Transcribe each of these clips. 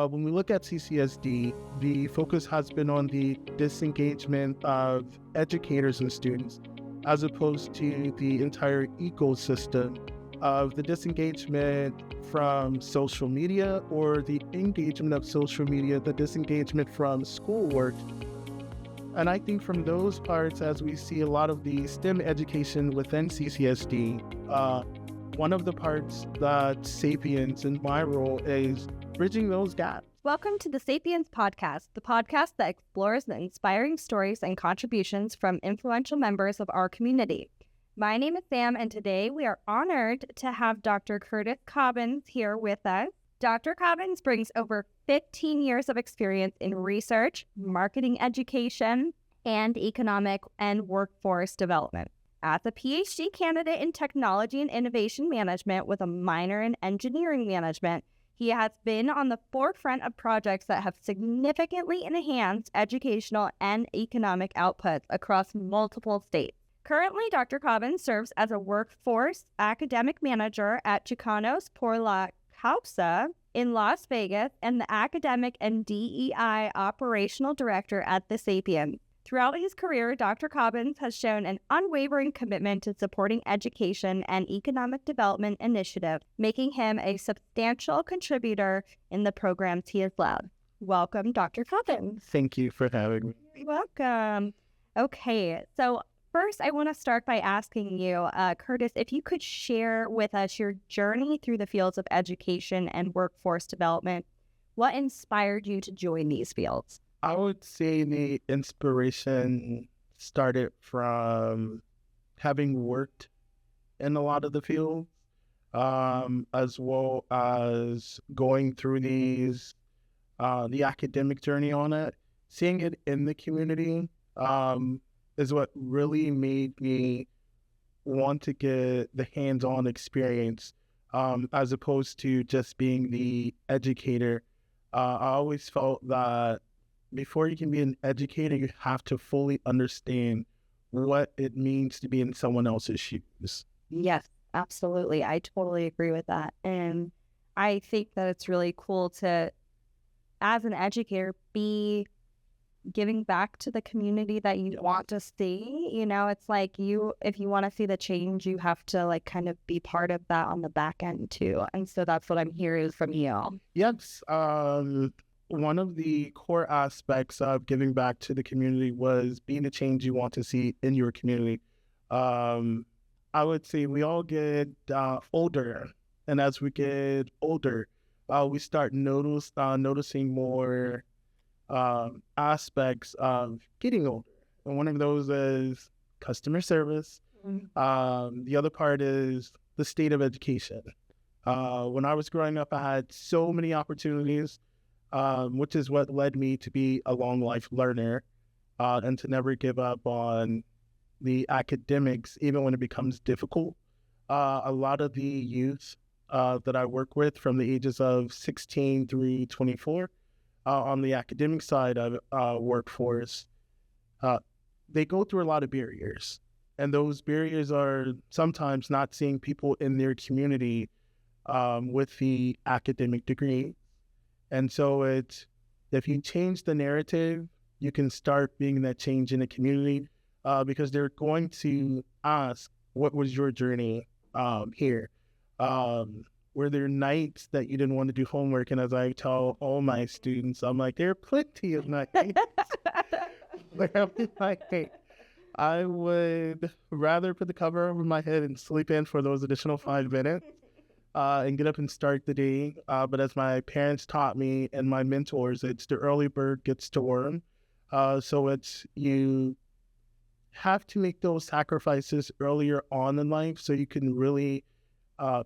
when we look at CCSD, the focus has been on the disengagement of educators and students, as opposed to the entire ecosystem of the disengagement from social media or the engagement of social media, the disengagement from schoolwork. And I think from those parts, as we see a lot of the STEM education within CCSD, one of the parts that Sapience in my role is bridging those gaps. Welcome to the Sapience podcast, the podcast that explores the inspiring stories and contributions from influential members of our community. My name is Sam, and today we are honored to have Dr. Curtis Cobbins here with us. Dr. Cobbins brings over 15 years of experience in research, marketing education, and economic and workforce development. As a PhD candidate in technology and innovation management with a minor in engineering management, he has been on the forefront of projects that have significantly enhanced educational and economic outputs across multiple states. Currently, Dr. Cobbins serves as a workforce academic manager at Chicanos Por La Causa in Las Vegas and the Academic and DEI Operational Director at the Sapience. Throughout his career, Dr. Cobbins has shown an unwavering commitment to supporting education and economic development initiatives, making him a substantial contributor in the programs he has led. Welcome, Dr. Cobbins. Thank you for having me. You're welcome. Okay, so first, I want to start by asking you, Curtis, if you could share with us your journey through the fields of education and workforce development. What inspired you to join these fields? I would say the inspiration started from having worked in a lot of the fields, as well as going through the academic journey on it. Seeing it in the community is what really made me want to get the hands-on experience, as opposed to just being the educator. I always felt that before you can be an educator, you have to fully understand what it means to be in someone else's shoes. Yes, absolutely. I totally agree with that. And I think that it's really cool to, as an educator, be giving back to the community that you want to see. You know, it's like if you want to see the change, you have to kind of be part of that on the back end too. And so that's what I'm hearing from you. Yes. One of the core aspects of giving back to the community was being the change you want to see in your community. I would say we all get older, and as we get older, we start noticing more aspects of getting older. And one of those is customer service. Mm-hmm. The other part is the state of education. When I was growing up, I had so many opportunities, which is what led me to be a long life learner and to never give up on the academics, even when it becomes difficult. A lot of the youth that I work with from the ages of 16 through 24 on the academic side of workforce, they go through a lot of barriers. And those barriers are sometimes not seeing people in their community with the academic degree. And so if you change the narrative, you can start being that change in the community, because they're going to ask, what was your journey here? Were there nights that you didn't want to do homework? And as I tell all my students, I'm like, there are plenty of nights where I'm like, hey, I would rather put the cover over my head and sleep in for those additional 5 minutes. And get up and start the day. But as my parents taught me and my mentors, it's the early bird gets the worm. So you have to make those sacrifices earlier on in life so you can really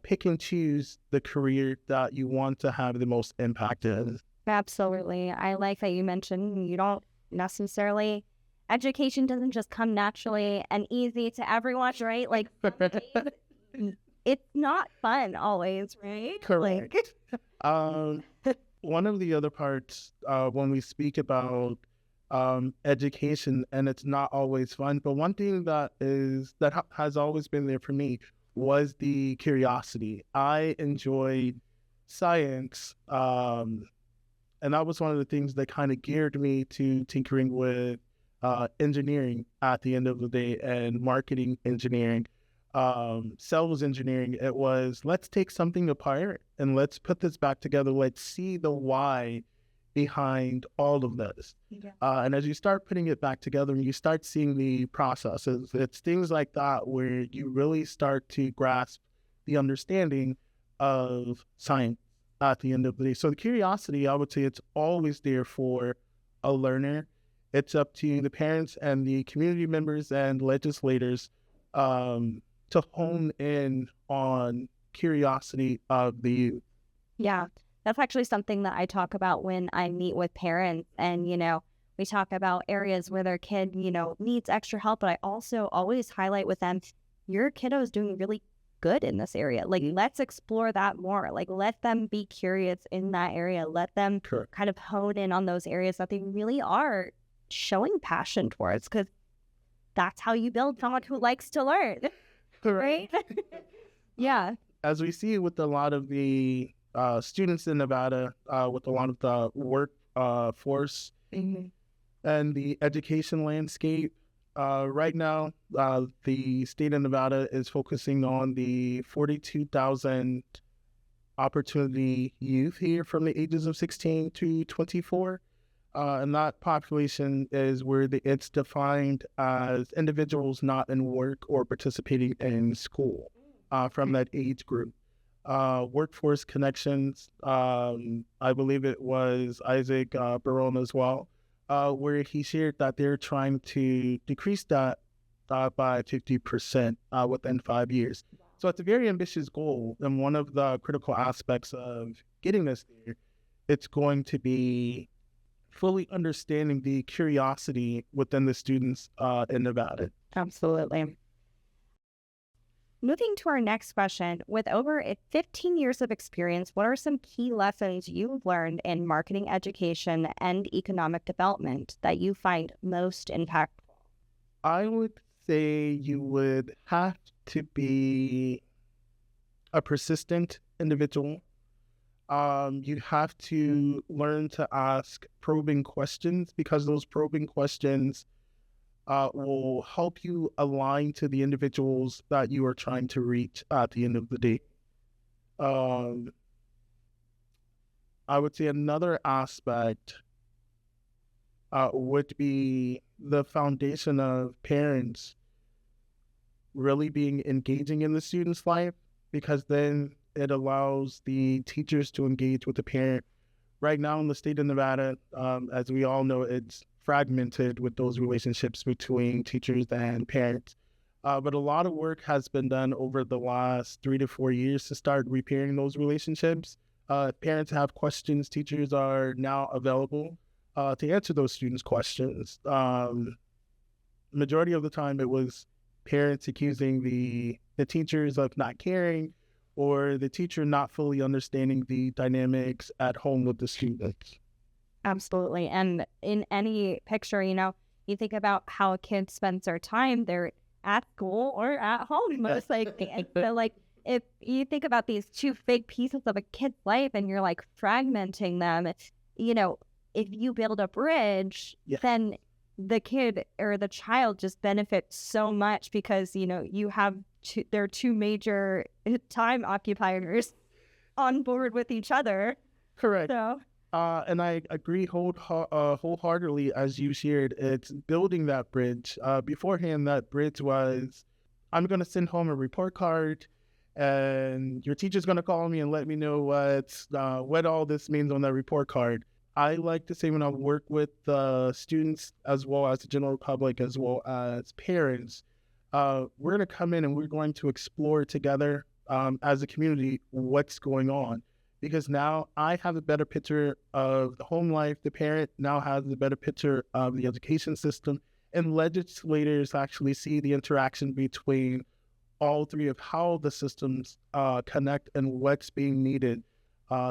pick and choose the career that you want to have the most impact in. Absolutely. I like that you mentioned you don't necessarily, education doesn't just come naturally and easy to everyone, right? Like, it's not fun always, right? Correct. One of the other parts when we speak about education, and it's not always fun, but one thing that has always been there for me was the curiosity. I enjoyed science And that was one of the things that kind of geared me to tinkering with engineering at the end of the day, and marketing engineering, sales engineering. It was, let's take something apart and let's put this back together. Let's see the why behind all of this. Yeah. And as you start putting it back together and you start seeing the processes, it's things like that where you really start to grasp the understanding of science at the end of the day. So the curiosity, I would say it's always there for a learner. It's up to the parents and the community members and legislators to hone in on curiosity of the youth. Yeah, that's actually something that I talk about when I meet with parents. And, we talk about areas where their kid, needs extra help. But I also always highlight with them, your kiddo is doing really good in this area. Like, let's explore that more. Like, let them be curious in that area. Let them kind of hone in on those areas that they really are showing passion towards, because that's how you build someone who likes to learn. Right? Yeah. As we see with a lot of the students in Nevada, with a lot of the workforce and the education landscape, right now, the state of Nevada is focusing on the 42,000 opportunity youth here from the ages of 16 to 24. And that population is where it's defined as individuals not in work or participating in school from that age group. Workforce Connections, I believe it was Isaac Barone as well, where he shared that they're trying to decrease that by 50% within 5 years. So it's a very ambitious goal. And one of the critical aspects of getting us there, it's going to be fully understanding the curiosity within the students in Nevada. Absolutely. Moving to our next question, with over 15 years of experience, what are some key lessons you've learned in marketing education and economic development that you find most impactful? I would say you would have to be a persistent individual. You have to learn to ask probing questions, because those probing questions will help you align to the individuals that you are trying to reach at the end of the day. I would say another aspect would be the foundation of parents really being engaging in the student's life, because then it allows the teachers to engage with the parent. Right now in the state of Nevada, as we all know, it's fragmented with those relationships between teachers and parents. But a lot of work has been done over the last 3 to 4 years to start repairing those relationships. Parents have questions, teachers are now available to answer those students' questions. Majority of the time it was parents accusing the teachers of not caring, or the teacher not fully understanding the dynamics at home with the students. Absolutely. And in any picture, you think about how a kid spends their time, they're at school or at home most likely. And so, like, if you think about these two big pieces of a kid's life and you're like fragmenting them, if you build a bridge, then the kid or the child just benefits so much, because, you have their two major time occupiers on board with each other. Correct. So, and I agree wholeheartedly, as you shared. It's building that bridge. Beforehand, that bridge was, I'm going to send home a report card, and your teacher's going to call me and let me know what all this means on that report card. I like to say, when I work with students as well as the general public as well as parents, we're going to come in and we're going to explore together as a community what's going on. Because now I have a better picture of the home life. The parent now has a better picture of the education system. And legislators actually see the interaction between all three of how the systems connect and what's being needed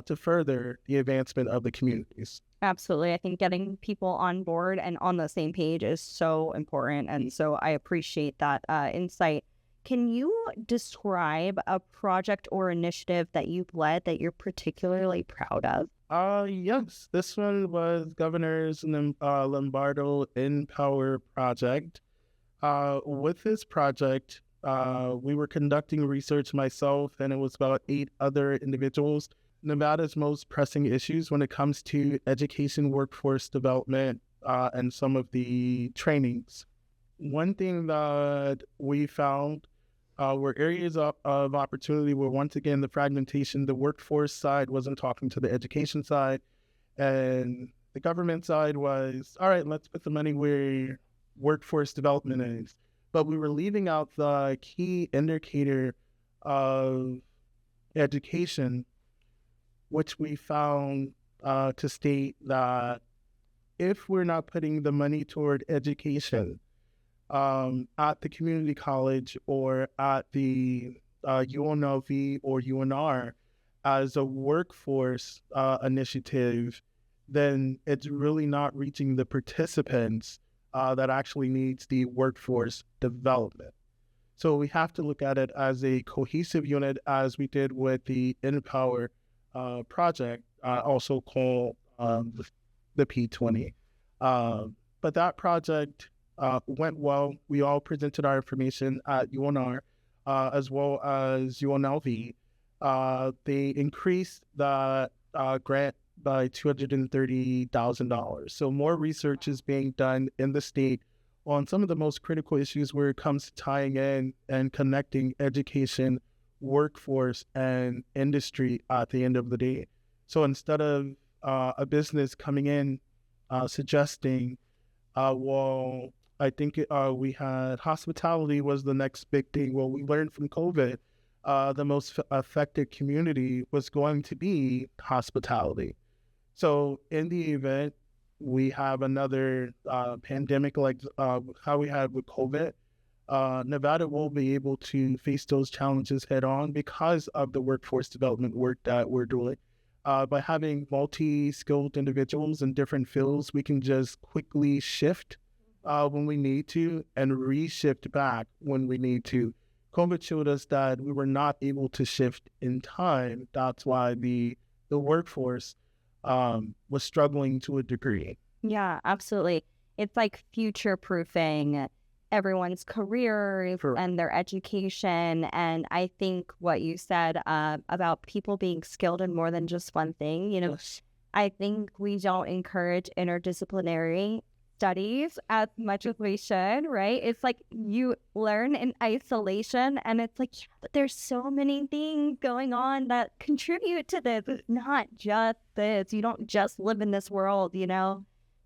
to further the advancement of the communities. Absolutely. I think getting people on board and on the same page is so important. And so I appreciate that insight. Can you describe a project or initiative that you've led that you're particularly proud of? Yes, this one was Governor's Lombardo InPower project. With this project, we were conducting research myself, and it was about 8 other individuals. Nevada's most pressing issues when it comes to education, workforce development, and some of the trainings. One thing that we found were areas of opportunity where, once again, the fragmentation, the workforce side wasn't talking to the education side, and the government side was, all right, let's put the money where workforce development is. But we were leaving out the key indicator of education, which we found to state that if we're not putting the money toward education at the community college or at the UNLV or UNR as a workforce initiative, then it's really not reaching the participants that actually needs the workforce development. So we have to look at it as a cohesive unit, as we did with the InPower project, also called the P20. But that project went well. We all presented our information at UNR as well as UNLV. They increased the grant by $230,000. So more research is being done in the state on some of the most critical issues where it comes to tying in and connecting education, workforce, and industry at the end of the day. So instead of a business coming in suggesting, well, I think we had hospitality was the next big thing. Well, we learned from COVID, the most affected community was going to be hospitality. So in the event we have another pandemic like how we had with COVID, Nevada will be able to face those challenges head on because of the workforce development work that we're doing. By having multi-skilled individuals in different fields, we can just quickly shift when we need to and reshift back when we need to. COVID showed us that we were not able to shift in time. That's why the workforce was struggling to a degree. Yeah, absolutely. It's like future-proofing everyone's career and their education. And I think what you said about people being skilled in more than just one thing, Yes. I think we don't encourage interdisciplinary studies as much as we should, right? It's like you learn in isolation, and it's like, but there's so many things going on that contribute to this. It's not just this. You don't just live in this world,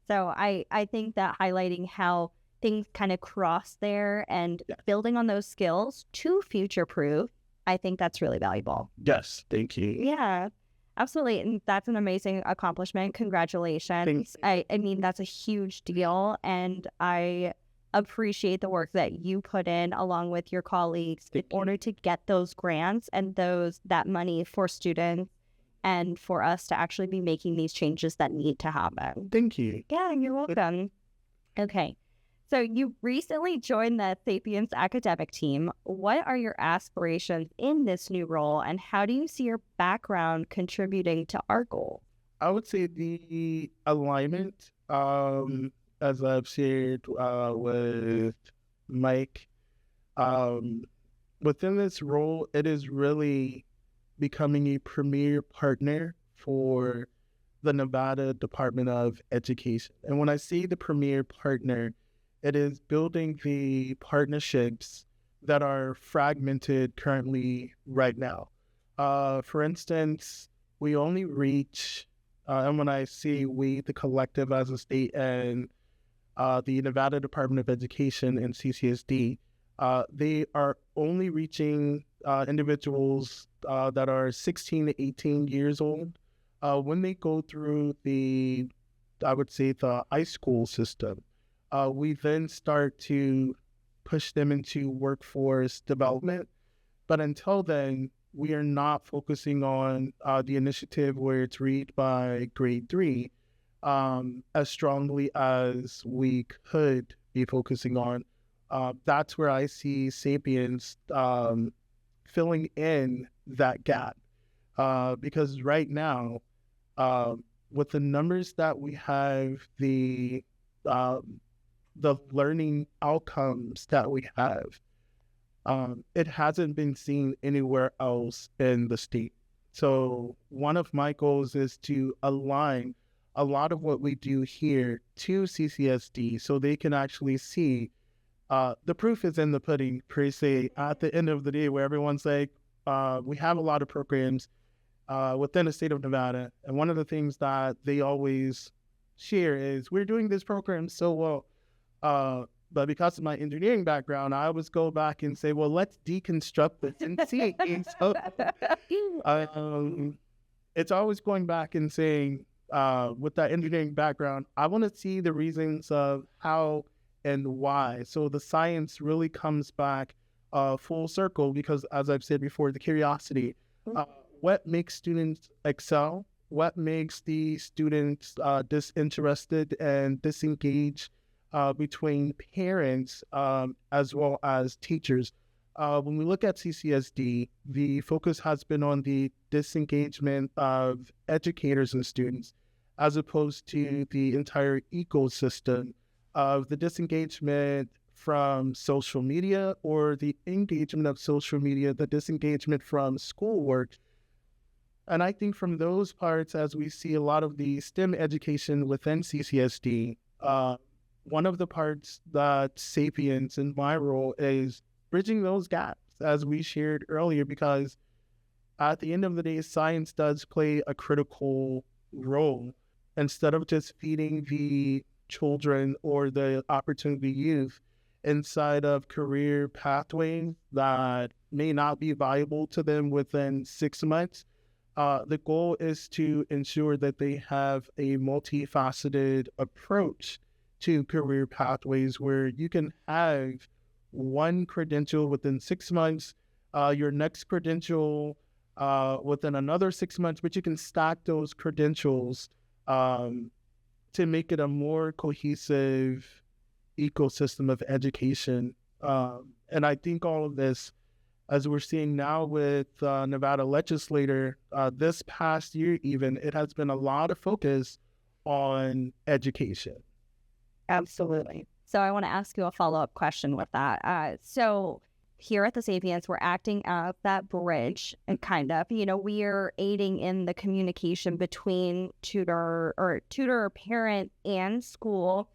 So I think that highlighting how things kind of cross there and building on those skills to future-proof, I think that's really valuable. Yes, thank you. Yeah. Absolutely. And that's an amazing accomplishment. Congratulations. I mean, that's a huge deal. And I appreciate the work that you put in along with your colleagues in order to get those grants and that money for students and for us to actually be making these changes that need to happen. Thank you. Yeah, you're welcome. Okay. So you recently joined the Sapience academic team. What are your aspirations in this new role, and how do you see your background contributing to our goal? I would say the alignment, as I've shared with Mike, within this role, it is really becoming a premier partner for the Nevada Department of Education. And when I say the premier partner, it is building the partnerships that are fragmented currently right now. For instance, we only reach, and when I say we, the collective as a state and the Nevada Department of Education and CCSD, they are only reaching individuals that are 16 to 18 years old. When they go through the high school system, we then start to push them into workforce development. But until then, we are not focusing on the initiative where it's read by grade 3 as strongly as we could be focusing on. That's where I see Sapience filling in that gap. Because right now, With the numbers that we have, the learning outcomes that we have, it hasn't been seen anywhere else in the state. So one of my goals is to align a lot of what we do here to CCSD so they can actually see the proof is in the pudding, per se, at the end of the day, where everyone's like, we have a lot of programs within the state of Nevada. And one of the things that they always share is we're doing this program so well. But because of my engineering background, I always go back and say, well, let's deconstruct this and see. So, it's always going back and saying, with that engineering background, I want to see the reasons of how and why. So the science really comes back full circle because, as I've said before, the curiosity. What makes students excel? What makes the students disinterested and disengaged between parents as well as teachers? When we look at CCSD, the focus has been on the disengagement of educators and students as opposed to the entire ecosystem of the disengagement from social media or the engagement of social media, the disengagement from schoolwork. And I think from those parts, as we see a lot of the STEM education within CCSD, one of the parts that Sapience in my role is bridging those gaps, as we shared earlier, because at the end of the day, science does play a critical role. Instead of just feeding the children or the opportunity youth inside of career pathways that may not be viable to them within 6 months, the goal is to ensure that they have a multifaceted approach to career pathways where you can have one credential within 6 months, your next credential within another 6 months, but you can stack those credentials to make it a more cohesive ecosystem of education. And I think all of this, as we're seeing now with Nevada legislator, this past year even, it has been a lot of focus on education. Absolutely. So I want to ask you a follow-up question with that. So here at the Sapience, we're acting as that bridge and kind of, we are aiding in the communication between tutor, parent, and school.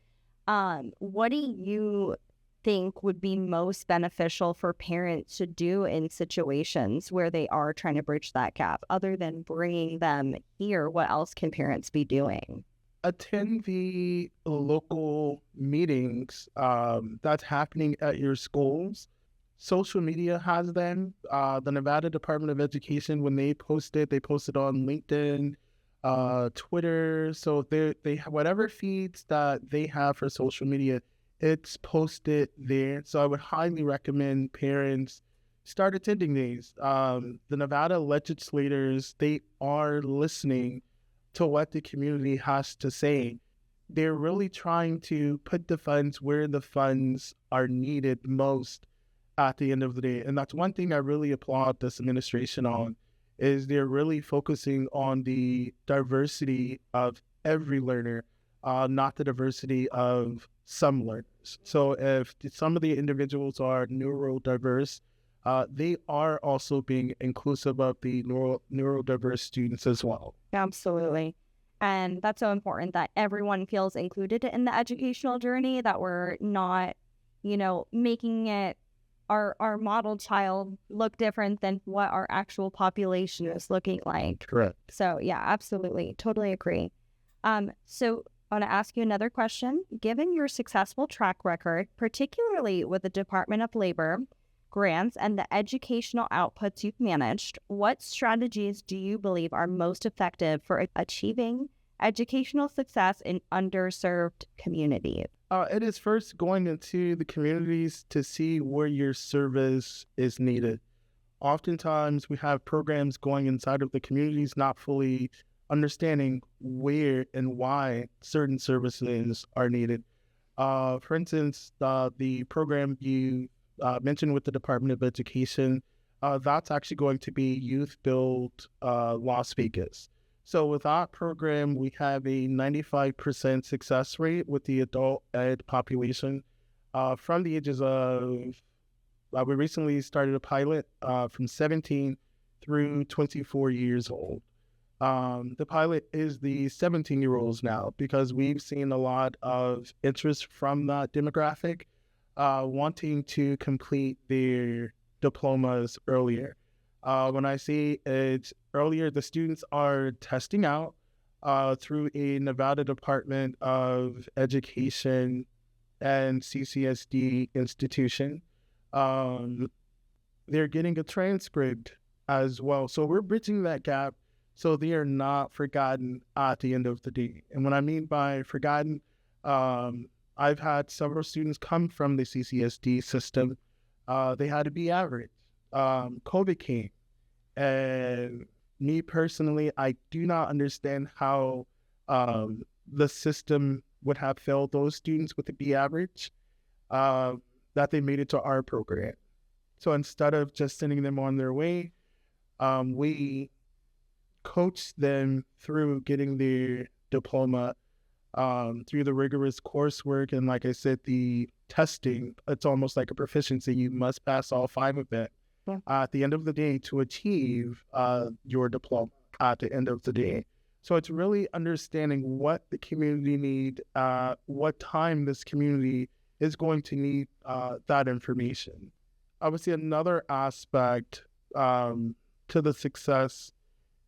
What do you think would be most beneficial for parents to do in situations where they are trying to bridge that gap? Other than bringing them here, what else can parents be doing? Attend the local meetings that's happening at your schools. Social media has them. The Nevada Department of Education, when they post it on LinkedIn, Twitter. So they have whatever feeds that they have for social media, it's posted there. So I would highly recommend parents start attending these. The Nevada legislators, they are listening to what the community has to say. They're really trying to put the funds where the funds are needed most at the end of the day. And that's one thing I really applaud this administration on, is they're really focusing on the diversity of every learner, not the diversity of some learners. So if some of the individuals are neurodiverse, they are also being inclusive of the neurodiverse students as well. Absolutely. And that's so important that everyone feels included in the educational journey, that we're not, making it our model child look different than what our actual population is looking like. Correct. So yeah, absolutely. Totally agree. So I want to ask you another question. Given your successful track record, particularly with the Department of Labor, grants, and the educational outputs you've managed, what strategies do you believe are most effective for achieving educational success in underserved communities? It is first going into the communities to see where your service is needed. Oftentimes we have programs going inside of the communities not fully understanding where and why certain services are needed. For instance, the program you mentioned with the Department of Education, that's actually going to be YouthBuild Las Vegas. So with our program, we have a 95% success rate with the adult ed population from the ages of, we recently started a pilot from 17 through 24 years old. The pilot is the 17-year-olds now because we've seen a lot of interest from that demographic wanting to complete their diplomas earlier. When I say it's earlier, the students are testing out through a Nevada Department of Education and CCSD institution. They're getting a transcript as well. So we're bridging that gap so they are not forgotten at the end of the day. And what I mean by forgotten, I've had several students come from the CCSD system. They had to be average. COVID came, and me personally, I do not understand how the system would have failed those students with the B average that they made it to our program. So instead of just sending them on their way, we coached them through getting their diploma through the rigorous coursework. And like I said, the testing, it's almost like a proficiency. You must pass all 5 of them at the end of the day to achieve your diploma at the end of the day. So it's really understanding what the community need, what time this community is going to need that information. I would say another aspect to the success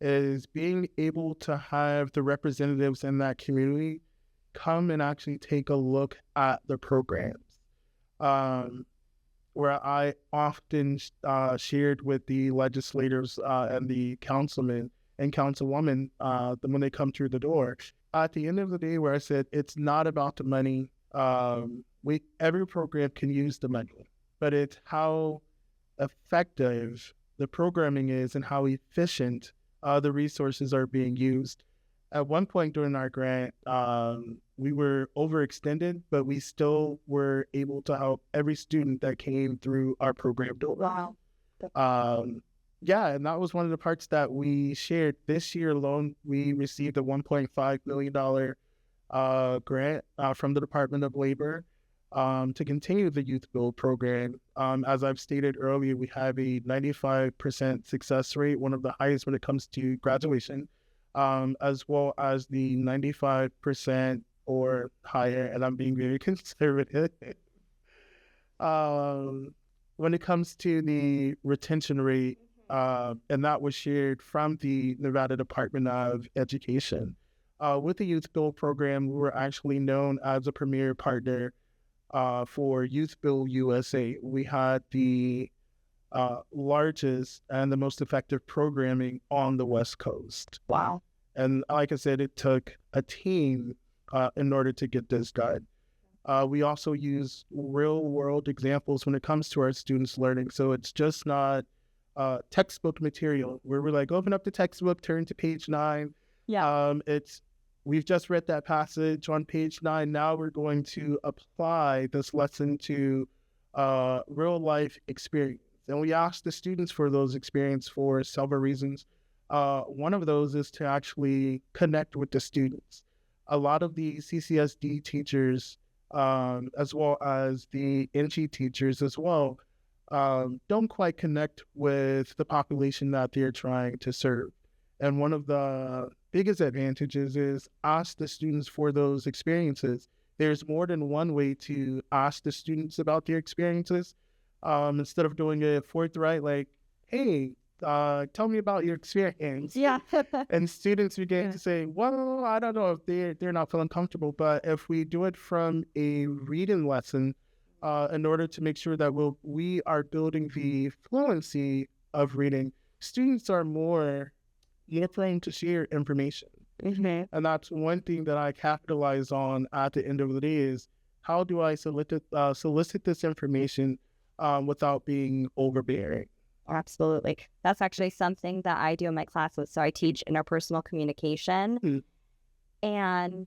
is being able to have the representatives in that community come and actually take a look at the programs. Where I often shared with the legislators and the councilmen and councilwomen when they come through the door. At the end of the day, where I said, it's not about the money. Every program can use the money, but it's how effective the programming is and how efficient the resources are being used. At one point during our grant, we were overextended, but we still were able to help every student that came through our program door. Wow. Yeah, and that was one of the parts that we shared. This year alone, we received a $1.5 million grant from the Department of Labor to continue the YouthBuild program. As I've stated earlier, we have a 95% success rate, one of the highest when it comes to graduation, as well as the 95% or higher, and I'm being very conservative. When it comes to the retention rate, and that was shared from the Nevada Department of Education. With the YouthBuild program, we were actually known as a premier partner for YouthBuild USA. We had the largest and the most effective programming on the West Coast. Wow. And like I said, it took a team in order to get this done. We also use real world examples when it comes to our students learning. So it's just not textbook material where we're like, open up the textbook, turn to page 9. Yeah. We've just read that passage on page 9. Now we're going to apply this lesson to real life experience. And we ask the students for those experiences for several reasons. One of those is to actually connect with the students. A lot of the CCSD teachers, as well as the NG teachers as well, don't quite connect with the population that they're trying to serve. And one of the biggest advantages is ask the students for those experiences. There's more than one way to ask the students about their experiences. Instead of doing it forthright, like, hey, tell me about your experience. Yeah. And students begin to say, well, I don't know if they're not feeling comfortable, but if we do it from a reading lesson, in order to make sure that we are building the fluency of reading, students are more prone to share information. Mm-hmm. And that's one thing that I capitalize on at the end of the day is how do I solicit this information without being overbearing? Absolutely. That's actually something that I do in my classes. So I teach interpersonal communication, and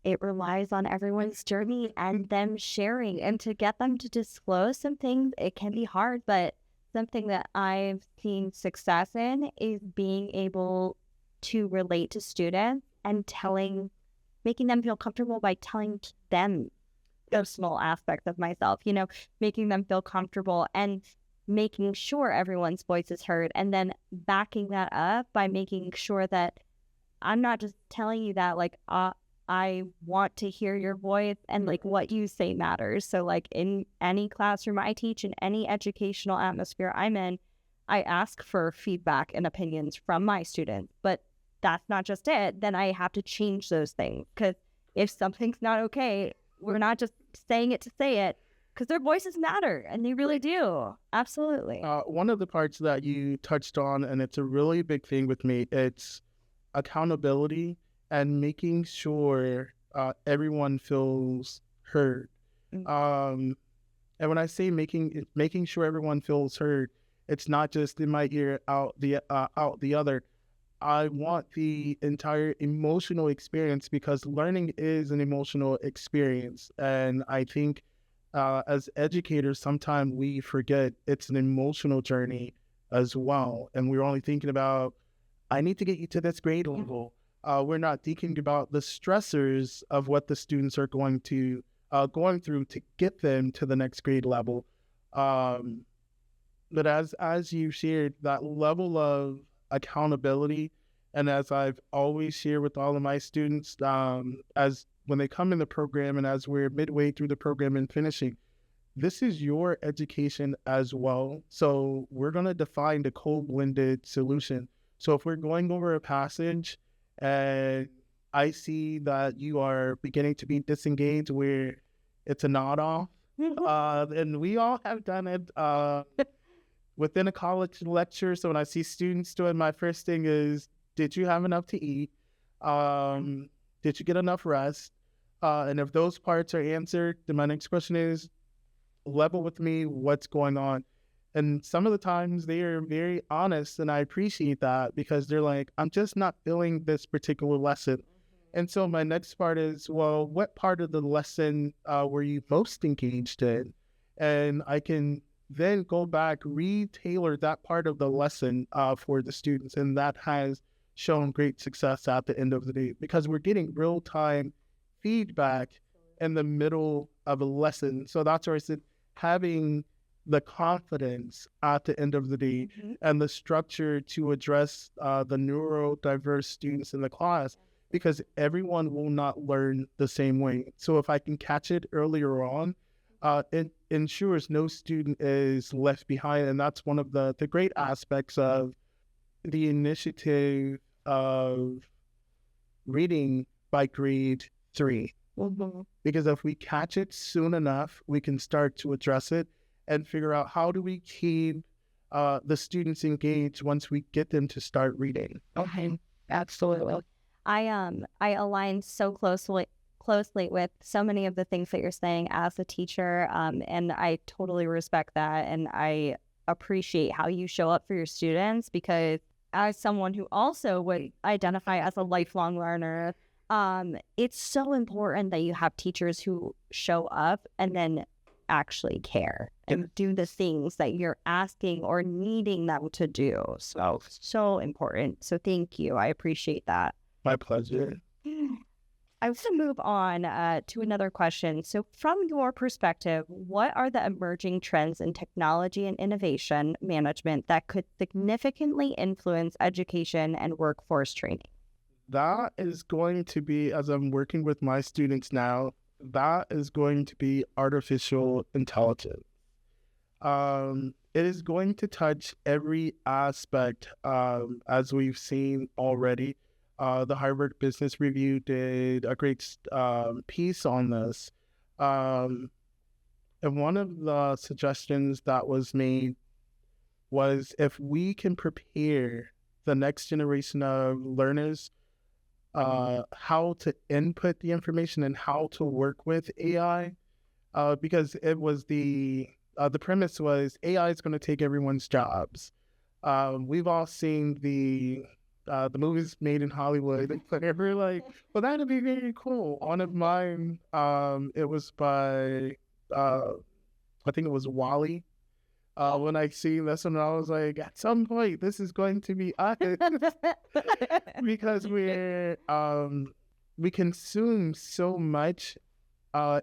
it relies on everyone's journey and them sharing, and to get them to disclose some things, it can be hard, but something that I've seen success in is being able to relate to students and making them feel comfortable by telling them personal aspects of myself, making them feel comfortable and making sure everyone's voice is heard, and then backing that up by making sure that I'm not just telling you that I want to hear your voice and what you say matters. So in any classroom I teach, in any educational atmosphere I'm in, I ask for feedback and opinions from my students, but that's not just it. Then I have to change those things, because if something's not okay, we're not just saying it to say it, because their voices matter, and they really do. Absolutely. One of the parts that you touched on, and it's a really big thing with me, it's accountability and making sure everyone feels heard. And when I say making sure everyone feels heard, it's not just in my ear, out the other. I want the entire emotional experience, because learning is an emotional experience. And I think as educators, sometimes we forget it's an emotional journey as well. And we're only thinking about, I need to get you to this grade level. We're not thinking about the stressors of what the students are going through to get them to the next grade level. But as you shared, that level of accountability, and as I've always shared with all of my students, as when they come in the program and as we're midway through the program and finishing, this is your education as well. So we're going to define the co-blended solution. So if we're going over a passage and I see that you are beginning to be disengaged where it's a nod off, and we all have done it within a college lecture. So when I see students doing, my first thing is, did you have enough to eat? Did you get enough rest? And if those parts are answered, then my next question is, level with me, what's going on? And some of the times they are very honest, and I appreciate that, because they're like, I'm just not feeling this particular lesson. And so my next part is, well, what part of the lesson were you most engaged in? And I can then go back, re-tailor that part of the lesson for the students. And that has shown great success at the end of the day, because we're getting real-time feedback in the middle of a lesson. So that's where I said, having the confidence at the end of the day and the structure to address the neurodiverse students in the class, because everyone will not learn the same way. So if I can catch it earlier on, it ensures no student is left behind. And that's one of the great aspects of the initiative of reading by grade 3. Because if we catch it soon enough, we can start to address it and figure out, how do we keep the students engaged once we get them to start reading. Okay, absolutely. I align so closely with so many of the things that you're saying as a teacher, and I totally respect that, and I appreciate how you show up for your students, because as someone who also would identify as a lifelong learner, it's so important that you have teachers who show up and then actually care and do the things that you're asking or needing them to do. So important. So thank you. I appreciate that. My pleasure. I want to move on to another question. So from your perspective, what are the emerging trends in technology and innovation management that could significantly influence education and workforce training? That is going to be, as I'm working with my students now, that is going to be artificial intelligence. It is going to touch every aspect, as we've seen already. The Harvard Business Review did a great piece on this. And one of the suggestions that was made was, if we can prepare the next generation of learners how to input the information and how to work with AI, because it was the premise was AI is going to take everyone's jobs. We've all seen the movies made in Hollywood, and we're like, well, that'd be very cool. One of mine, it was by, I think it was Wall-E. when I seen this one, I was like, at some point, this is going to be us because we consume so much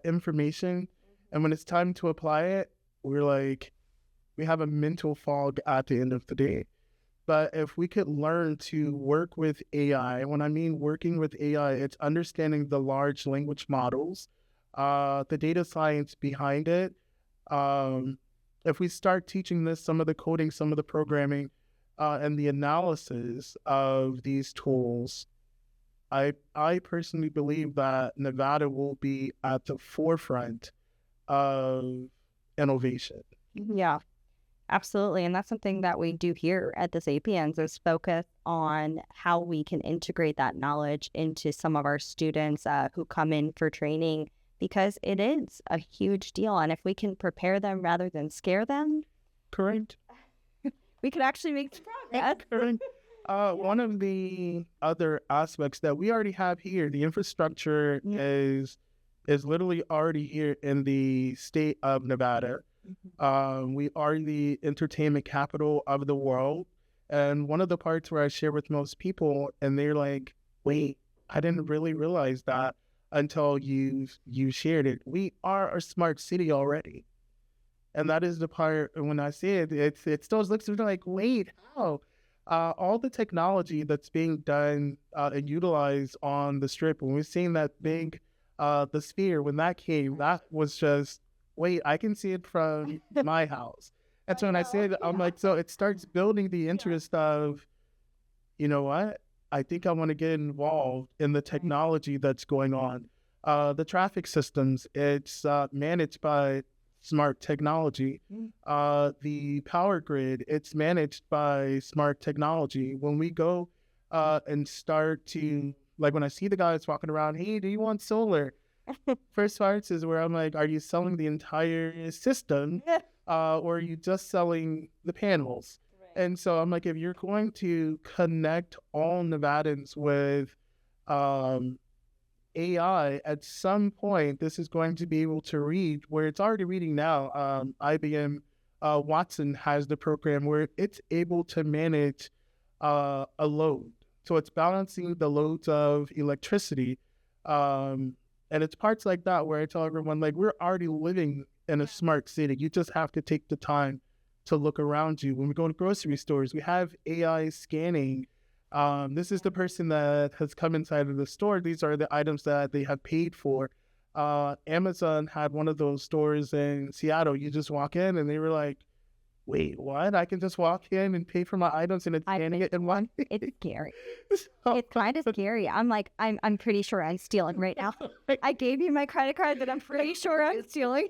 information, and when it's time to apply it, we have a mental fog at the end of the day. But if we could learn to work with AI, when I mean working with AI, it's understanding the large language models, the data science behind it. If we start teaching this, some of the coding, some of the programming, and the analysis of these tools, I personally believe that Nevada will be at the forefront of innovation. Yeah, absolutely. And that's something that we do here at the Sapience is focus on how we can integrate that knowledge into some of our students who come in for training, because it is a huge deal. And if we can prepare them rather than scare them, Correct. we could actually make progress. Correct. One of the other aspects that we already have here, the infrastructure is literally already here in the state of Nevada. We are the entertainment capital of the world. And one of the parts where I share with most people, and they're like, wait, I didn't really realize that until you shared it. We are a smart city already. And that is the part when I say it, it still looks like, wait, how? All the technology that's being done and utilized on the Strip, when we're seeing that big, the sphere, when that came, that was just, wait, I can see it from my house. And so when I say that, I'm like, so it starts building the interest of, you know what? I think I want to get involved in the technology that's going on. The traffic systems, it's managed by smart technology. The power grid, it's managed by smart technology. When we go and start to, like when I see the guys walking around, hey, do you want solar? First parts is where I'm like, are you selling the entire system or are you just selling the panels? Right. And so I'm like, if you're going to connect all Nevadans with AI, at some point, this is going to be able to read, where it's already reading now. IBM Watson has the program where it's able to manage a load. So it's balancing the loads of electricity. And it's parts like that where I tell everyone, like, we're already living in a smart city. You just have to take the time to look around you. When we go to grocery stores, we have AI scanning. This is the person that has come inside of the store. These are the items that they have paid for. Amazon had one of those stores in Seattle. You just walk in and they were like, wait, what? I can just walk in and pay for my items and it's scanning it in one? It's scary. It's kind of scary. I'm like, I'm pretty sure I'm stealing right now. I gave you my credit card that I'm pretty sure I'm stealing.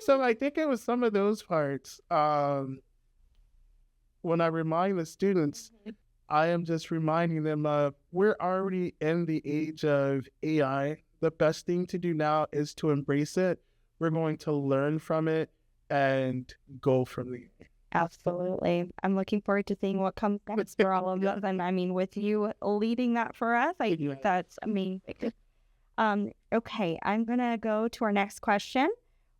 So I think it was some of those parts. When I remind the students, I am just reminding them of, we're already in the age of AI. The best thing to do now is to embrace it. We're going to learn from it and go from there. Absolutely. I'm looking forward to seeing what comes next for all of us. And I mean, with you leading that for us, I think that's amazing. Okay, I'm going to go to our next question.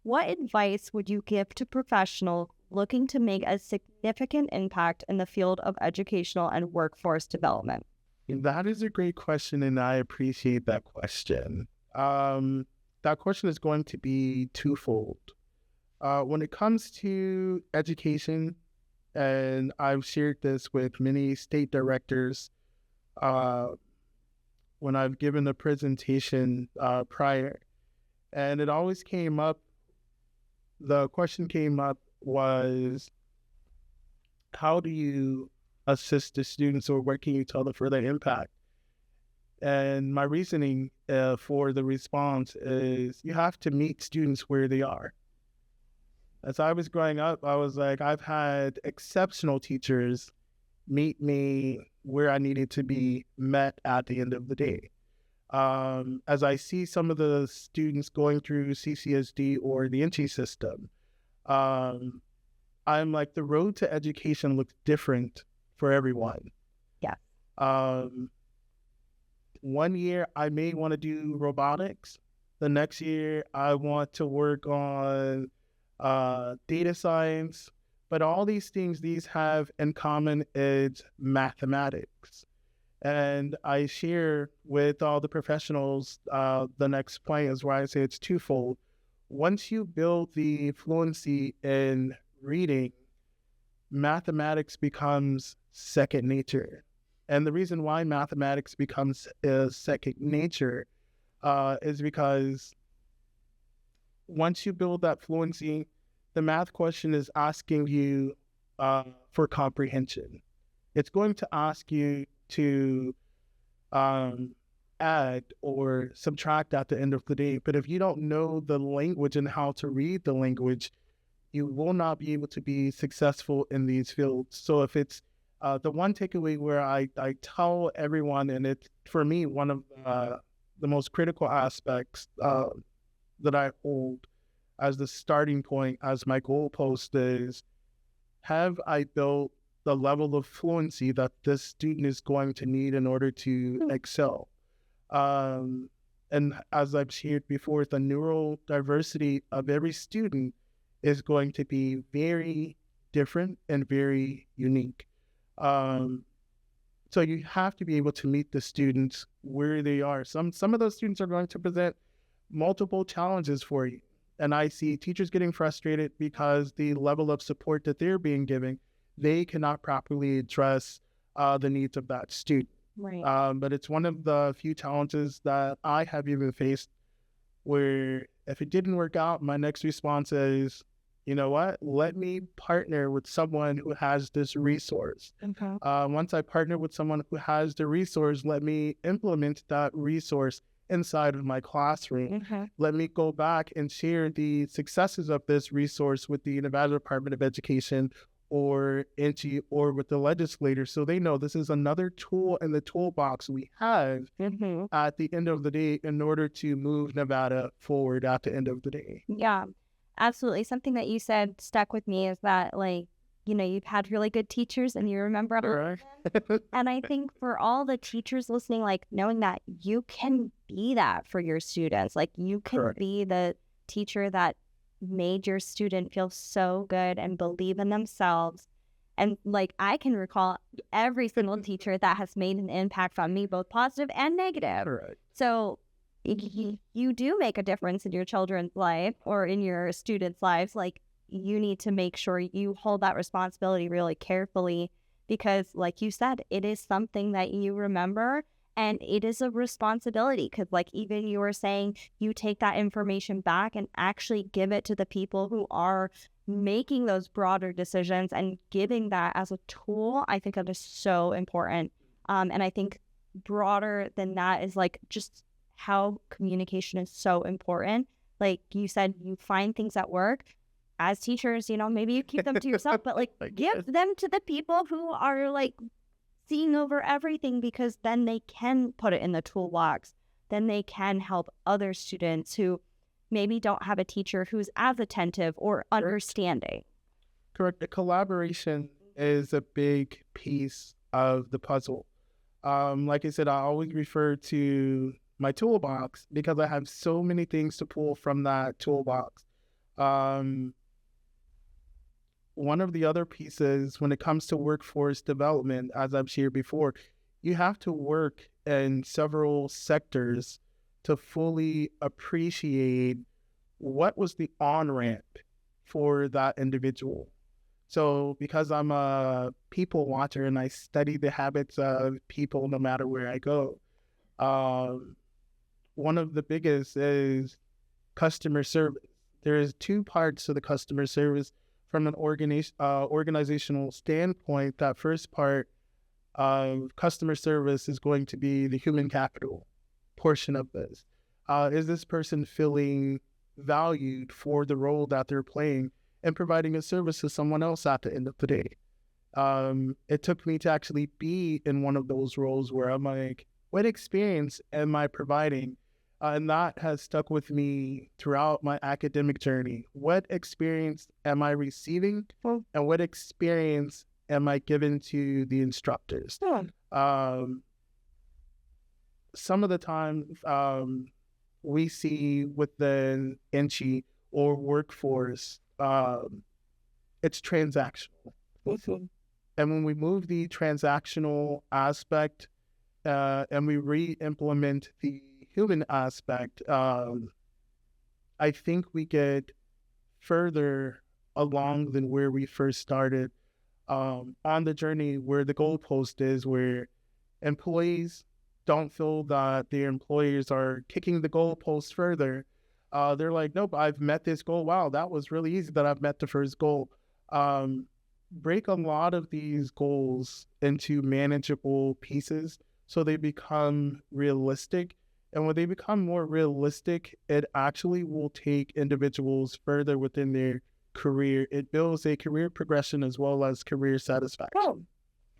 What advice would you give to professionals looking to make a significant impact in the field of educational and workforce development? That is a great question, and I appreciate that question. That question is going to be twofold. When it comes to education, and I've shared this with many state directors when I've given a presentation prior, and it always came up, the question came up was, how do you assist the students, or what can you tell them for their impact? And my reasoning for the response is, you have to meet students where they are. As I was growing up, I was like, I've had exceptional teachers meet me where I needed to be met at the end of the day. As I see some of the students going through CCSD or the NT system, I'm like, the road to education looks different for everyone. Yeah. 1 year, I may want to do robotics. The next year, I want to work on data science. But all these things, these have in common is mathematics. And I share with all the professionals the next point is where I say it's twofold. Once you build the fluency in reading, mathematics becomes second nature. And the reason why mathematics becomes second nature is because once you build that fluency, the math question is asking you for comprehension. It's going to ask you to add or subtract at the end of the day. But if you don't know the language and how to read the language, you will not be able to be successful in these fields. So if it's the one takeaway where I tell everyone, and it's for me one of the most critical aspects that I hold as the starting point, as my goalpost is, have I built the level of fluency that this student is going to need in order to excel? And as I've shared before, the neurodiversity of every student is going to be very different and very unique. So you have to be able to meet the students where they are. Some of those students are going to present multiple challenges for you. And I see teachers getting frustrated because the level of support that they're being given, they cannot properly address the needs of that student. Right. But it's one of the few challenges that I have even faced where if it didn't work out, my next response is, you know what, let me partner with someone who has this resource. Okay. Once I partner with someone who has the resource, let me implement that resource inside of my classroom. Okay. Let me go back and share the successes of this resource with the Nevada Department of Education or NG or with the legislators, so they know this is another tool in the toolbox we have at the end of the day in order to move Nevada forward at the end of the day. Yeah, absolutely. Something that you said stuck with me is that, like, you know, you've had really good teachers and you remember all of them. And I think for all the teachers listening, like, knowing that you can be that for your students, like you can be the teacher that made your student feel so good and believe in themselves. And like, I can recall every single teacher that has made an impact on me, both positive and negative. So you do make a difference in your children's life or in your students' lives. Like, you need to make sure you hold that responsibility really carefully because, like you said, it is something that you remember and it is a responsibility because, like, even you were saying, you take that information back and actually give it to the people who are making those broader decisions and giving that as a tool. I think that is so important. And I think broader than that is like just how communication is so important. Like you said, you find things that work. As teachers, you know, maybe you keep them to yourself, but like give them to the people who are like seeing over everything because then they can put it in the toolbox. Then they can help other students who maybe don't have a teacher who's as attentive or understanding. Correct. The collaboration is a big piece of the puzzle. Like I said, I always refer to my toolbox because I have so many things to pull from that toolbox. One of the other pieces when it comes to workforce development, as I've shared before, you have to work in several sectors to fully appreciate what was the on-ramp for that individual. So because I'm a people watcher and I study the habits of people no matter where I go, one of the biggest is customer service. There is two parts to the customer service from an organizational standpoint. That first part of customer service is going to be the human capital portion of this. Is this person feeling valued for the role that they're playing and providing a service to someone else at the end of the day? It took me to actually be in one of those roles where I'm like, what experience am I providing? And that has stuck with me throughout my academic journey. What experience am I receiving? And what experience am I giving to the instructors? Some of the time we see within NCHI or workforce, it's transactional. And when we move the transactional aspect and we re-implement the human aspect, I think we get further along than where we first started on the journey, where the goalpost is, where employees don't feel that their employers are kicking the goalpost further. They're like, nope, I've met this goal. Wow, that was really easy that I've met the first goal. Break a lot of these goals into manageable pieces so they become realistic. And when they become more realistic, it actually will take individuals further within their career. It builds a career progression as well as career satisfaction. Oh,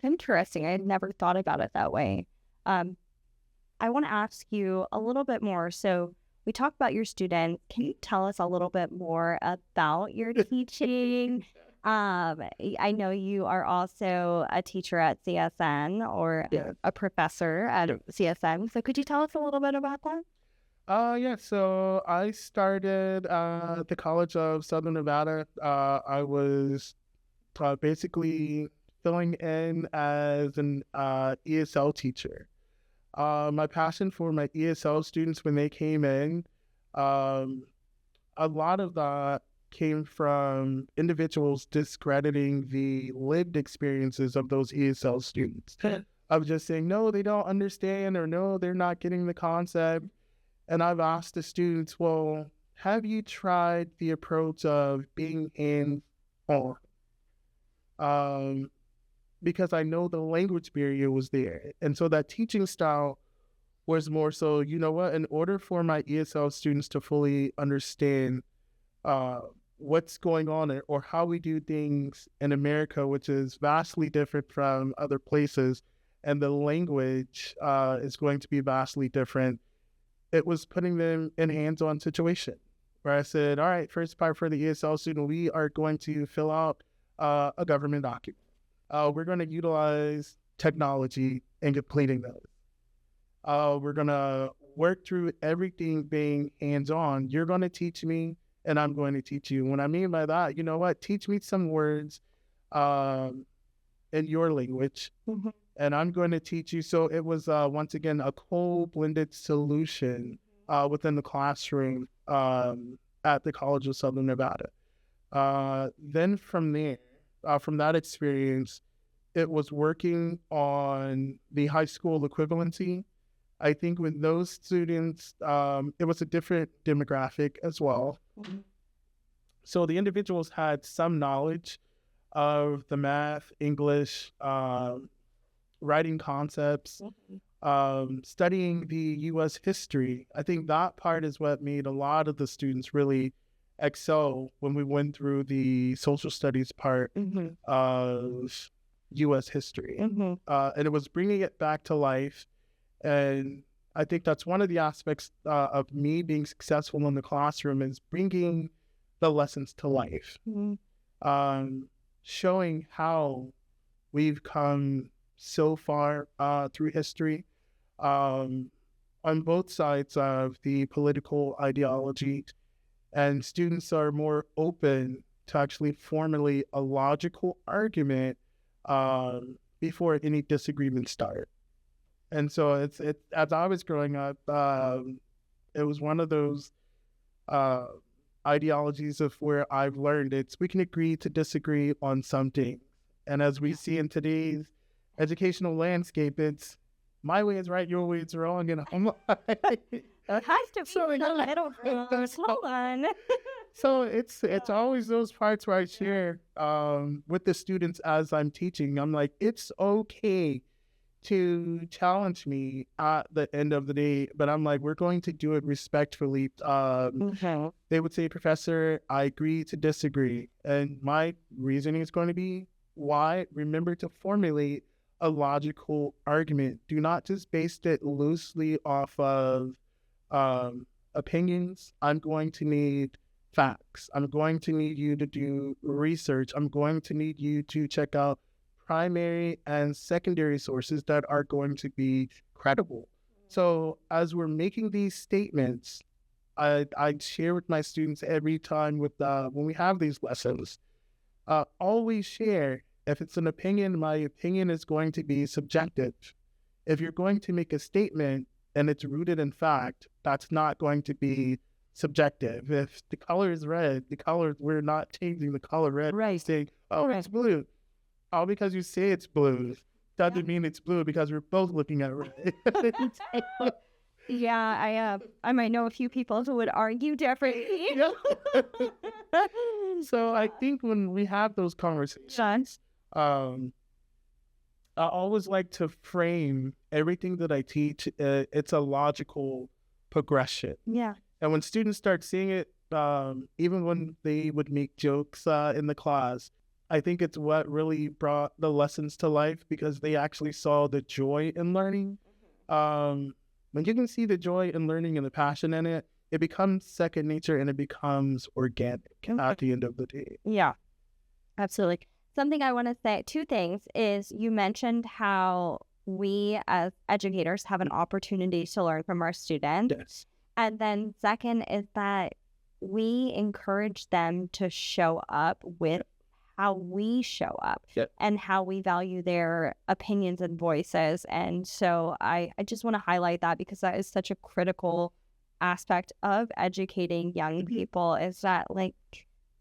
interesting. I had never thought about it that way. I want to ask you a little bit more. So we talked about your students. Can you tell us a little bit more about your teaching? I know you are also a teacher at CSN or a professor at CSN. So could you tell us a little bit about that? So I started at the College of Southern Nevada. I was basically filling in as an ESL teacher. My passion for my ESL students when they came in, a lot of that came from individuals discrediting the lived experiences of those ESL students. Of just saying, no, they don't understand, or no, they're not getting the concept. And I've asked the students, well, have you tried the approach of being in on? Because I know the language barrier was there. And so that teaching style was more so, you know what, in order for my ESL students to fully understand what's going on or how we do things in America, which is vastly different from other places, and the language is going to be vastly different, it was putting them in hands-on situation where I said, all right, first part for the ESL student, we are going to fill out a government document. We're going to utilize technology in completing those. We're going to work through everything being hands-on. You're going to teach me, and I'm going to teach you. What I mean by that, you know what? Teach me some words in your language, and I'm going to teach you. So it was, once again, a co-blended solution within the classroom at the College of Southern Nevada. Then from there, from that experience, it was working on the high school equivalency. I think with those students, it was a different demographic as well. So the individuals had some knowledge of the math, English, writing concepts, studying the U.S. history. I think that part is what made a lot of the students really excel when we went through the social studies part of U.S. history. And it was bringing it back to life. And I think that's one of the aspects of me being successful in the classroom is bringing the lessons to life, showing how we've come so far through history on both sides of the political ideology. And students are more open to actually formulate a logical argument before any disagreements start. And so it's as I was growing up, it was one of those ideologies of where I've learned we can agree to disagree on something. And as we see in today's educational landscape, it's my way is right, your way is wrong. And I'm like, it has to be the middle ground. Hold on. So it's always those parts where I share with the students as I'm teaching. I'm like, it's okay to challenge me at the end of the day, but I'm like, we're going to do it respectfully. They would say, Professor, I agree to disagree. And my reasoning is going to be why. Remember to formulate a logical argument. Do not just base it loosely off of opinions. I'm going to need facts. I'm going to need you to do research. I'm going to need you to check out primary and secondary sources that are going to be credible. So as we're making these statements, I share with my students every time when we have these lessons, always share. If it's an opinion, my opinion is going to be subjective. If you're going to make a statement and it's rooted in fact, that's not going to be subjective. If the color is red, we're not changing the color red. Right. Saying, oh, it's blue. All because you say it's blue doesn't mean it's blue because we're both looking at red. Yeah, I might know a few people who would argue differently. Yeah. So I think when we have those conversations, I always like to frame everything that I teach. It's a logical progression. Yeah. And when students start seeing it, even when they would make jokes in the class, I think it's what really brought the lessons to life because they actually saw the joy in learning. When you can see the joy in learning and the passion in it, it becomes second nature and it becomes organic at the end of the day. Yeah, absolutely. Something I want to say, two things, is you mentioned how we as educators have an opportunity to learn from our students. Yes. And then second is that we encourage them to show up with how we show up and how we value their opinions and voices. And so I just want to highlight that because that is such a critical aspect of educating young people, is that like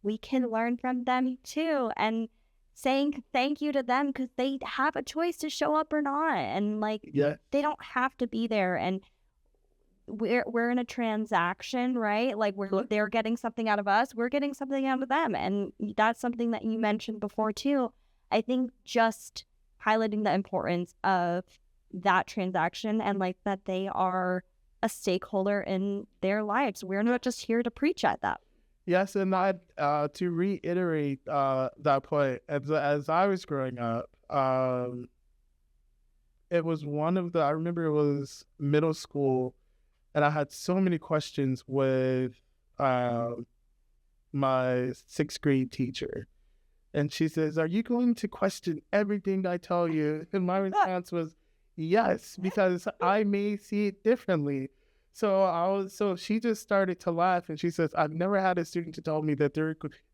we can learn from them too, and saying thank you to them because they have a choice to show up or not, and like they don't have to be there. And we're in a transaction, right? Like they're getting something out of us, we're getting something out of them. And that's something that you mentioned before too. I think just highlighting the importance of that transaction and like that they are a stakeholder in their lives. We're not just here to preach at them. Yes, and to reiterate that point, as I was growing up, it was I remember it was middle school, and I had so many questions with my sixth grade teacher. And she says, are you going to question everything I tell you? And my response was, yes, because I may see it differently. So she just started to laugh, and she says, I've never had a student to tell me that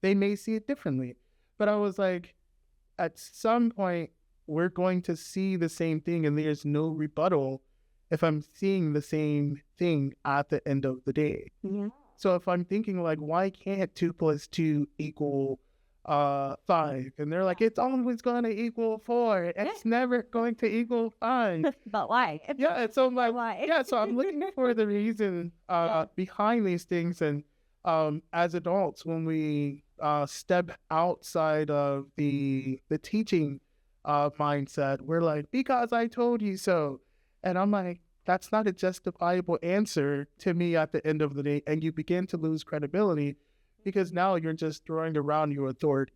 they may see it differently. But I was like, at some point, we're going to see the same thing, and there's no rebuttal if I'm seeing the same thing at the end of the day. Yeah. So if I'm thinking like, why can't 2 + 2 equal 5? And they're like, it's always going to equal 4. It's never going to equal 5. But why? Yeah. And so I'm like, why? so I'm looking for the reason behind these things. And as adults, when we step outside of the teaching mindset, we're like, because I told you so. And I'm like, that's not a justifiable answer to me at the end of the day. And you begin to lose credibility because now you're just throwing around your authority.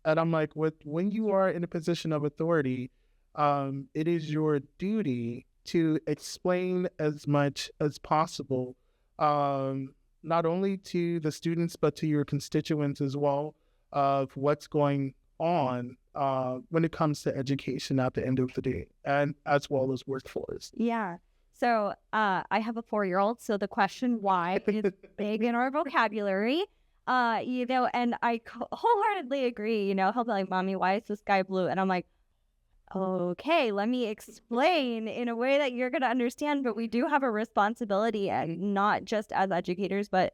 And I'm like, when you are in a position of authority, it is your duty to explain as much as possible, not only to the students, but to your constituents as well, of what's going on when it comes to education at the end of the day, and as well as workforce. Yeah. So I have a 4-year-old, so the question why is big in our vocabulary. And I wholeheartedly agree. He'll be like, Mommy, why is the sky blue? And I'm like, okay, let me explain in a way that you're going to understand. But we do have a responsibility, and not just as educators, but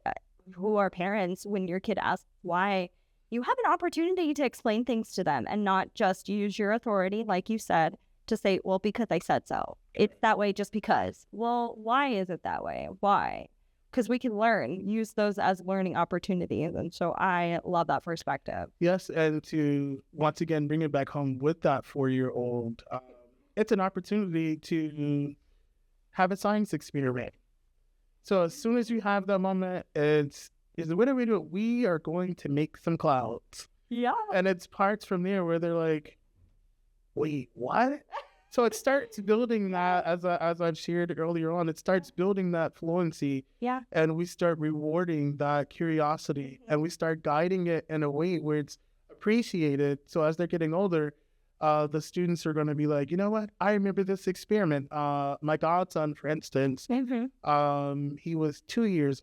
who are parents. When your kid asks why, you have an opportunity to explain things to them and not just use your authority, like you said, to say, well, because I said so. It's that way just because. Well, why is it that way? Why? Because we can use those as learning opportunities. And so I love that perspective. Yes, and to once again bring it back home with that 4-year-old, it's an opportunity to have a science experiment. So as soon as you have that moment, what are we doing? We are going to make some clouds. Yeah. And it's parts from there where they're like, wait, what? So it starts building that, as I've shared earlier on, it starts building that fluency. Yeah. And we start rewarding that curiosity, and we start guiding it in a way where it's appreciated. So as they're getting older, the students are going to be like, you know what? I remember this experiment. My godson, for instance, he was 2 years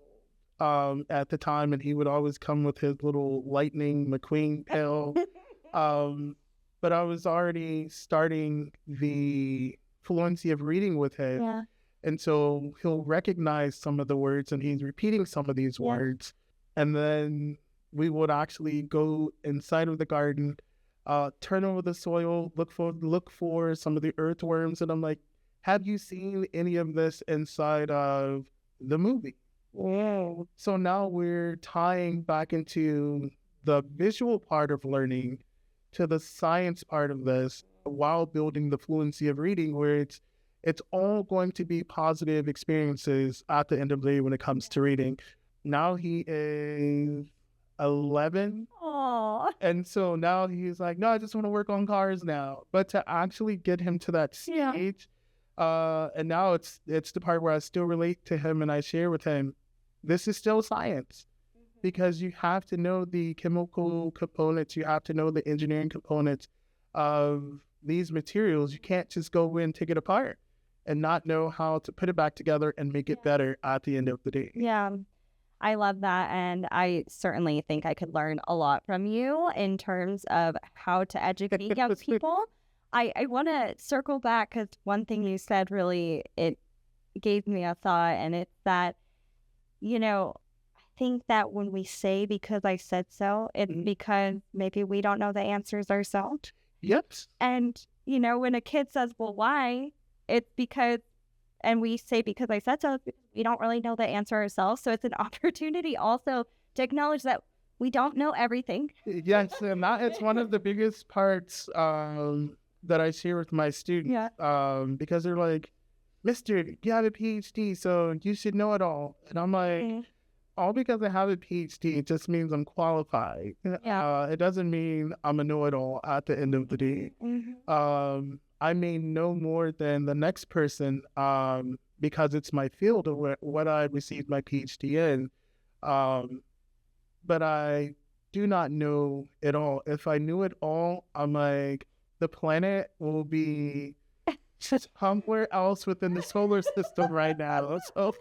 old at the time, and he would always come with his little Lightning McQueen pill. But I was already starting the fluency of reading with him. Yeah. And so he'll recognize some of the words and he's repeating some of these words. And then we would actually go inside of the garden, turn over the soil, look for some of the earthworms. And I'm like, have you seen any of this inside of the movie? Whoa. So now we're tying back into the visual part of learning to the science part of this while building the fluency of reading, where it's all going to be positive experiences at the end of the day when it comes to reading. Now he is 11. Aww. And so now he's like, no, I just want to work on cars now. But to actually get him to that stage, and now it's the part where I still relate to him and I share with him, this is still science. Because you have to know the chemical components, you have to know the engineering components of these materials. You can't just go in, take it apart, and not know how to put it back together and make it better at the end of the day. Yeah, I love that. And I certainly think I could learn a lot from you in terms of how to educate young people. I want to circle back because one thing you said really, it gave me a thought, and it's that, I think that when we say because I said so, it's because maybe we don't know the answers ourselves. Yep. And, when a kid says, well, why? It's because, and we say because I said so, because we don't really know the answer ourselves. So it's an opportunity also to acknowledge that we don't know everything. Yes, and that is one of the biggest parts that I share with my students. Because they're like, Mister, you have a PhD, so you should know it all. And I'm like, all because I have a PhD, it just means I'm qualified. It doesn't mean I'm a know-it-all at the end of the day. I may know more than the next person because it's my field of what I received my PhD in. But I do not know it all. If I knew it all, I'm like, the planet will be somewhere else within the solar system right now. So,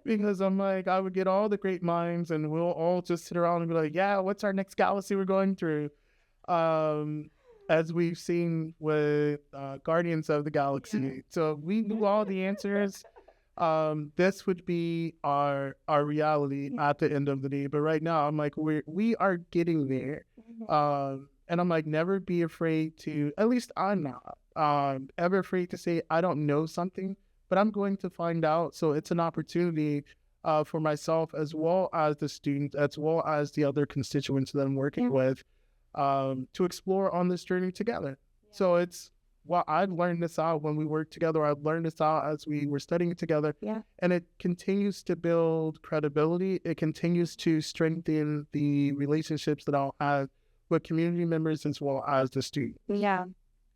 because I'm like, I would get all the great minds and we'll all just sit around and be like, yeah, what's our next galaxy we're going through? As we've seen with Guardians of the Galaxy. So we knew all the answers. This would be our reality at the end of the day. But right now, I'm like, we are getting there. And I'm like, never be afraid to, at least I'm not, ever afraid to say, I don't know something, but I'm going to find out. So it's an opportunity for myself as well as the students, as well as the other constituents that I'm working with, to explore on this journey together. So it's, well, I've learned this out when we worked together. I've learned this out as we were studying together. And it continues to build credibility. It continues to strengthen the relationships that I'll have with community members as well as the students. Yeah.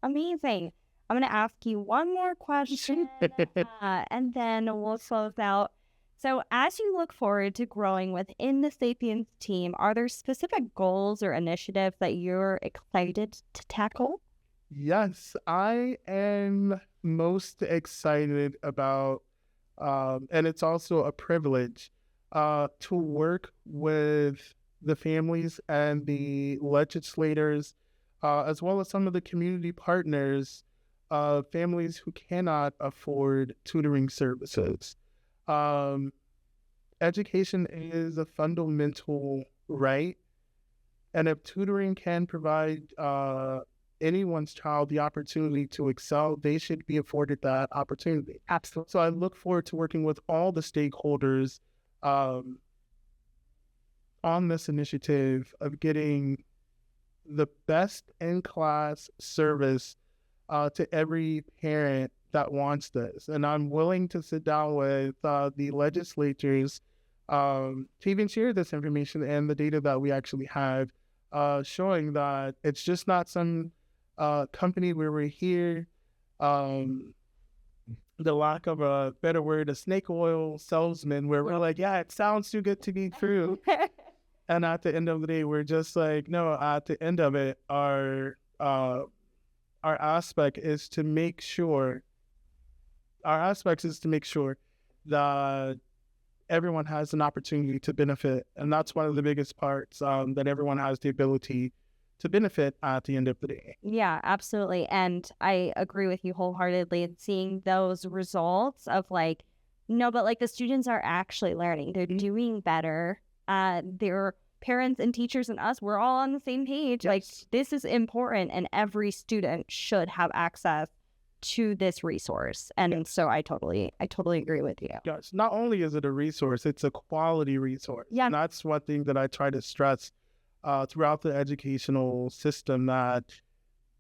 Amazing. I'm going to ask you one more question and then we'll close out. So as you look forward to growing within the Sapience team, are there specific goals or initiatives that you're excited to tackle? Yes, I am most excited about, and it's also a privilege, to work with the families and the legislators, as well as some of the community partners, families who cannot afford tutoring services. Education is a fundamental right, and if tutoring can provide anyone's child the opportunity to excel, they should be afforded that opportunity. Absolutely. So I look forward to working with all the stakeholders on this initiative of getting the best in-class service to every parent that wants this. And I'm willing to sit down with the legislators to even share this information and the data that we actually have, showing that it's just not some company where we're here, the lack of a better word, a snake oil salesman, where we're like, yeah, it sounds too good to be true. And at the end of the day, we're just like, no, at the end of it, our aspect is to make sure that everyone has an opportunity to benefit. And that's one of the biggest parts, that everyone has the ability to benefit at the end of the day. Yeah, absolutely. And I agree with you wholeheartedly. And seeing those results of like, no, but like the students are actually learning. They're doing better. Their parents and teachers and us, we're all on the same page. Yes. Like this is important and every student should have access to this resource. And so I totally agree with you. Yes. Not only is it a resource, it's a quality resource. Yeah. And that's one thing that I try to stress throughout the educational system, that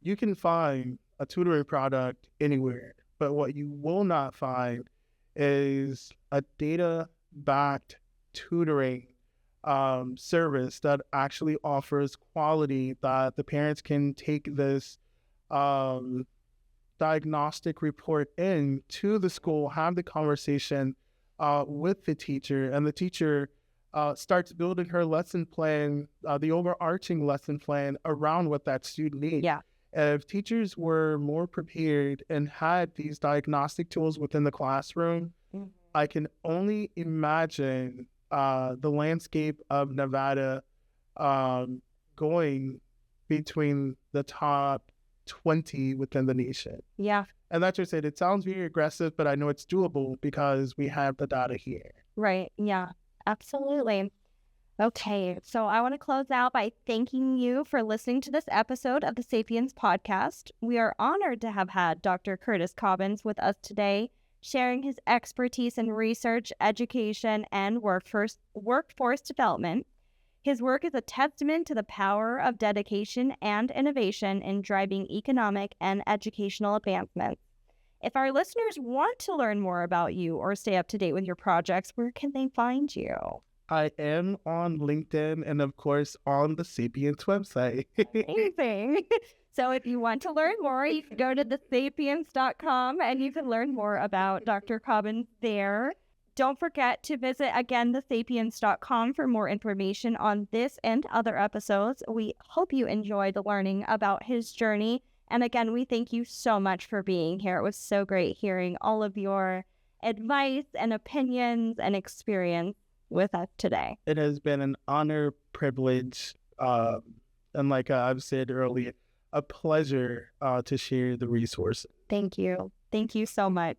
you can find a tutoring product anywhere, but what you will not find is a data-backed tutoring service that actually offers quality, that the parents can take this diagnostic report in to the school, have the conversation with the teacher, and the teacher starts building her lesson plan, the overarching lesson plan around what that student needs. Yeah. If teachers were more prepared and had these diagnostic tools within the classroom, I can only imagine the landscape of Nevada going between the top 20 within the nation. Yeah. And that's just it. It sounds very aggressive, but I know it's doable because we have the data here. Right. Yeah, absolutely. Okay. So I want to close out by thanking you for listening to this episode of the Sapience podcast. We are honored to have had Dr. Curtis Cobbins with us today, sharing his expertise in research, education, and workforce development. His work is a testament to the power of dedication and innovation in driving economic and educational advancement. If our listeners want to learn more about you or stay up to date with your projects, where can they find you? I am on LinkedIn and, of course, on the Sapience website. Amazing. So if you want to learn more, you can go to thesapience.com and you can learn more about Dr. Cobbins there. Don't forget to visit, again, thesapience.com for more information on this and other episodes. We hope you enjoyed learning about his journey. And again, we thank you so much for being here. It was so great hearing all of your advice and opinions and experience with us today. It has been an honor, privilege, and like I've said earlier, a pleasure to share the resources. Thank you. Thank you so much.